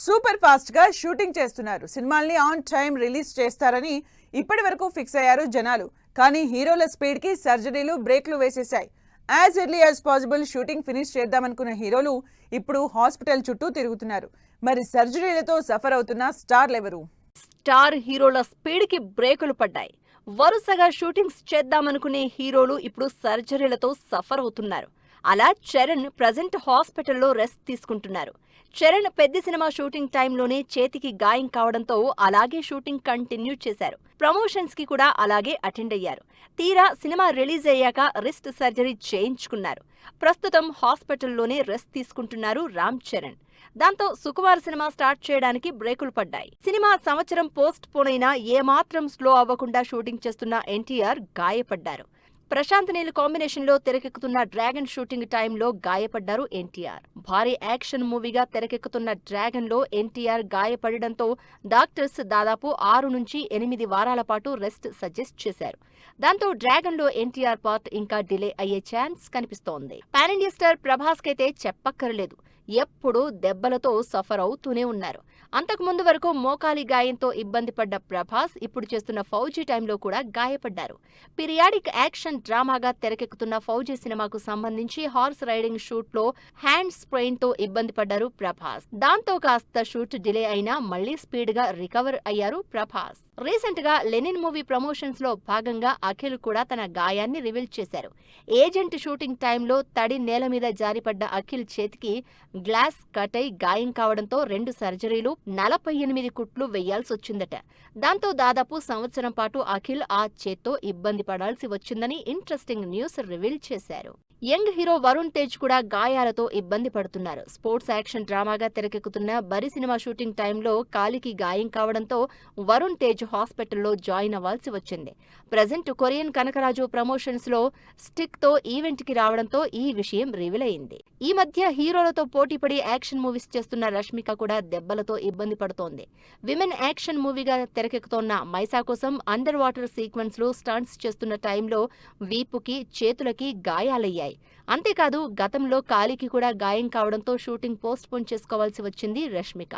Super fast గా shooting చేస్తున్నారు. సినిమాల్ని ఆన్ టైం రిలీజ్ చేస్తారని ఇప్పటి వరకు ఫిక్స్ అయ్యారు జనాలు. కానీ హీరోల స్పీడ్ కి సర్జరీలు బ్రేక్లు వేసేశాయి. As early as possible shooting finish చేద్దామనుకున్న హీరోలు ఇప్పుడు హాస్పిటల్ చుట్టూ తిరుగుతున్నారు. మరి సర్జరీలతో సఫర్ అవుతున్న స్టార్లు ఎవరు? స్టార్ హీరోల స్పీడ్ కి బ్రేకులు పడ్డాయి. వరుసగా షూటింగ్స్ చేద్దామనుకునే హీరోలు ఇప్పుడు సర్జరీలతో సఫర్ అవుతున్నారు. అలా చరణ్ ప్రజెంట్ హాస్పిటల్లో రెస్ట్ తీసుకుంటున్నారు. చరణ్ పెద్ద సినిమా షూటింగ్ టైంలోనే చేతికి గాయం కావడంతో అలాగే షూటింగ్ కంటిన్యూ చేశారు. ప్రమోషన్స్ కి కూడా అలాగే అటెండ్ అయ్యారు. తీరా సినిమా రిలీజ్ అయ్యాక రిస్ట్ సర్జరీ చేయించుకున్నారు. ప్రస్తుతం హాస్పిటల్లోనే రెస్ట్ తీసుకుంటున్నారు రామ్ చరణ్. దాంతో సుకుమార్ సినిమా స్టార్ట్ చేయడానికి బ్రేకులు పడ్డాయి. సినిమా సంవత్సరం పోస్ట్ పోన్ అయినా ఏమాత్రం స్లో అవ్వకుండా షూటింగ్ చేస్తున్న ఎన్టీఆర్ గాయపడ్డారు. ప్రశాంత్ నీల్ కాంబినేషన్ లో తెరకెక్కుతున్న డ్రాగన్ షూటింగ్ టైంలో గాయపడ్డారు ఎన్టీఆర్. భారీ యాక్షన్ మూవీగా తెరకెక్కుతున్న డ్రాగన్ లో ఎన్టీఆర్ గాయపడడంతో డాక్టర్స్ దాదాపు 6 నుంచి 8 వారాల పాటు రెస్ట్ సజెస్ట్ చేశారు. దాంతో డ్రాగన్ లో ఎన్టీఆర్ పార్ట్ ఇంకా డిలే అయ్యే ఛాన్స్ కనిపిస్తోంది. పాన్ ఇండియా స్టార్ ప్రభాస్ కైతే చెప్పక్కర్లేదు, ఎప్పుడూ దెబ్బలతో సఫర్ అవుతూనే ఉన్నారు. అంతకుముందు వరకు మోకాలి గాయంతో ఇబ్బంది పడ్డ ప్రభాస్ ఇప్పుడు చేస్తున్న ఫౌజీ టైంలో కూడా గాయపడ్డారు. పీరియాడిక్ యాక్షన్ డ్రామాగా తెరకెక్కుతున్న ఫౌజీ సినిమాకు సంబంధించి హార్స్ రైడింగ్ షూట్ లో హ్యాండ్ స్ప్రెయిన్ తో ఇబ్బంది పడ్డారు ప్రభాస్. దాంతో కాస్త షూట్ డిలే అయినా మళ్లీ స్పీడ్ గా రికవర్ అయ్యారు ప్రభాస్. రీసెంట్ గా లెనిన్ మూవీ ప్రమోషన్స్ లో భాగంగా అఖిల్ కూడా తన గాయాన్ని రివీల్ చేశారు. ఏజెంట్ షూటింగ్ టైంలో తడి నేల మీద జారిపడ్డ అఖిల్ చేతికి గ్లాస్ కట్ అయి గాయం కావడంతో 2 సర్జరీలు 48 కుట్లు వెయ్యాల్సొచ్చిందట. దాంతో దాదాపు సంవత్సరం పాటు అఖిల్ ఆ చేత్తో ఇబ్బంది పడాల్సి వచ్చిందని ఇంట్రెస్టింగ్ న్యూస్ రివీల్ చేశారు. యంగ్ హీరో వరుణ్ తేజ్ కూడా గాయాలతో ఇబ్బంది పడుతున్నారు. స్పోర్ట్స్ యాక్షన్ డ్రామాగా తెరకెక్కుతున్న బరి సినిమా షూటింగ్ టైంలో కాలికి గాయం కావడంతో వరుణ్ తేజ్ హాస్పిటల్లో జాయిన్ అవ్వాల్సి వచ్చింది. ప్రజెంట్ కొరియన్ కనకరాజు ప్రమోషన్స్ లో స్టిక్ తో ఈవెంట్ కి రావడంతో ఈ విషయం రివీల్ అయింది. ఈ మధ్య హీరోలతో పోటీపడి యాక్షన్ మూవీస్ చేస్తున్న రష్మిక కూడా దెబ్బలతో ఇబ్బంది పడుతోంది. విమెన్ యాక్షన్ మూవీగా తెరకెక్కుతోన్న మైసా కోసం అండర్ వాటర్ సీక్వెన్స్ లో స్టంట్స్ చేస్తున్న టైంలో వీపుకి చేతులకి గాయాలయ్యాయి. అంతేకాదు గతంలో కాలికి కూడా గాయం కావడంతో షూటింగ్ పోస్ట్ పోన్ చేసుకోవాల్సి వచ్చింది రష్మిక.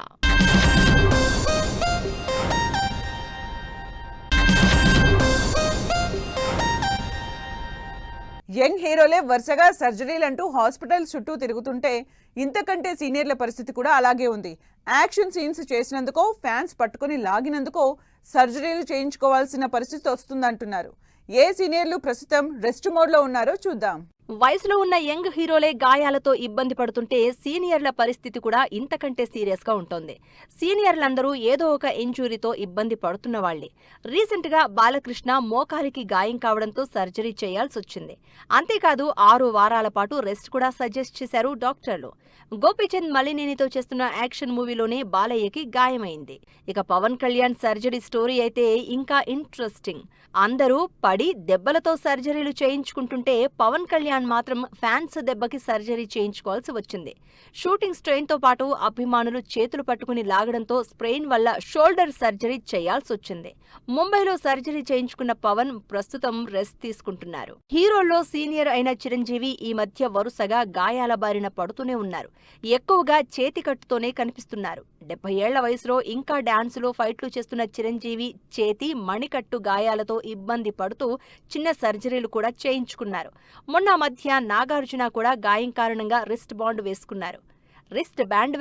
యంగ్ హీరోలే వరుసగా సర్జరీలంటూ హాస్పిటల్ చుట్టూ తిరుగుతుంటే ఇంతకంటే సీనియర్ల పరిస్థితి కూడా అలాగే ఉంది. యాక్షన్ సీన్స్ చేసినందుకో ఫ్యాన్స్ పట్టుకుని లాగినందుకో సర్జరీలు చేయించుకోవాల్సిన పరిస్థితి వస్తుందంటున్నారు. ఏ సీనియర్లు ప్రస్తుతం రెస్ట్ మోడ్ లో ఉన్నారో చూద్దాం. వయసులో ఉన్న యంగ్ హీరోలే గాయాలతో ఇబ్బంది పడుతుంటే సీనియర్ల పరిస్థితి కూడా ఇంతకంటే సీరియస్ గా ఉంటోంది. సీనియర్లందరూ ఏదో ఒక ఇంజురీతో ఇబ్బంది పడుతున్న వాళ్లే. రీసెంట్ గా బాలకృష్ణ మోకాలికి గాయం కావడంతో సర్జరీ చేయాల్సొచ్చింది. అంతేకాదు 6 వారాల పాటు రెస్ట్ కూడా సజెస్ట్ చేశారు డాక్టర్లు. గోపీచంద్ మలినేనితో చేస్తున్న యాక్షన్ మూవీలోనే బాలయ్యకి గాయమైంది. ఇక పవన్ కళ్యాణ్ సర్జరీ స్టోరీ అయితే ఇంకా ఇంట్రెస్టింగ్. అందరూ పడి దెబ్బలతో సర్జరీలు చేయించుకుంటుంటే పవన్ కళ్యాణ్ మాత్రం ఫ్యాన్స్ దెబ్బకి సర్జరీ చేయించుకోవాల్సి వచ్చింది. షూటింగ్ స్ట్రెయిన్ తో పాటు అభిమానులు చేతులు పట్టుకుని లాగడంతో స్ప్రెయిన్ వల్ల షోల్డర్ సర్జరీ చేయాల్సొచ్చింది. ముంబైలో సర్జరీ చేయించుకున్న పవన్ ప్రస్తుతం రెస్ట్ తీసుకుంటున్నారు. హీరోల్లో సీనియర్ అయిన చిరంజీవి ఈ మధ్య వరుసగా గాయాల బారిన పడుతూనే ఉన్నారు. ఎక్కువగా చేతికట్టుతోనే కనిపిస్తున్నారు. 70 ఏళ్ల వయసులో ఇంకా డాన్సులో ఫైట్లు చేస్తున్న చిరంజీవి చేతి మణికట్టు గాయాలతో ఇబ్బంది పడుతూ చిన్న సర్జరీలు కూడా చేయించుకున్నారు. మొన్న మధ్య నాగార్జున కూడా గాయం కారణంగా రిస్ట్ బ్యాండ్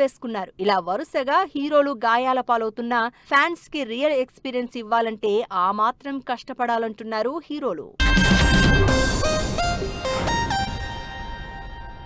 వేసుకున్నారు. ఇలా వరుసగా హీరోలు గాయాల పాలవుతున్న ఫ్యాన్స్ కి రియల్ ఎక్స్పీరియన్స్ ఇవ్వాలంటే ఆ మాత్రం కష్టపడాలంటున్నారు హీరోలు.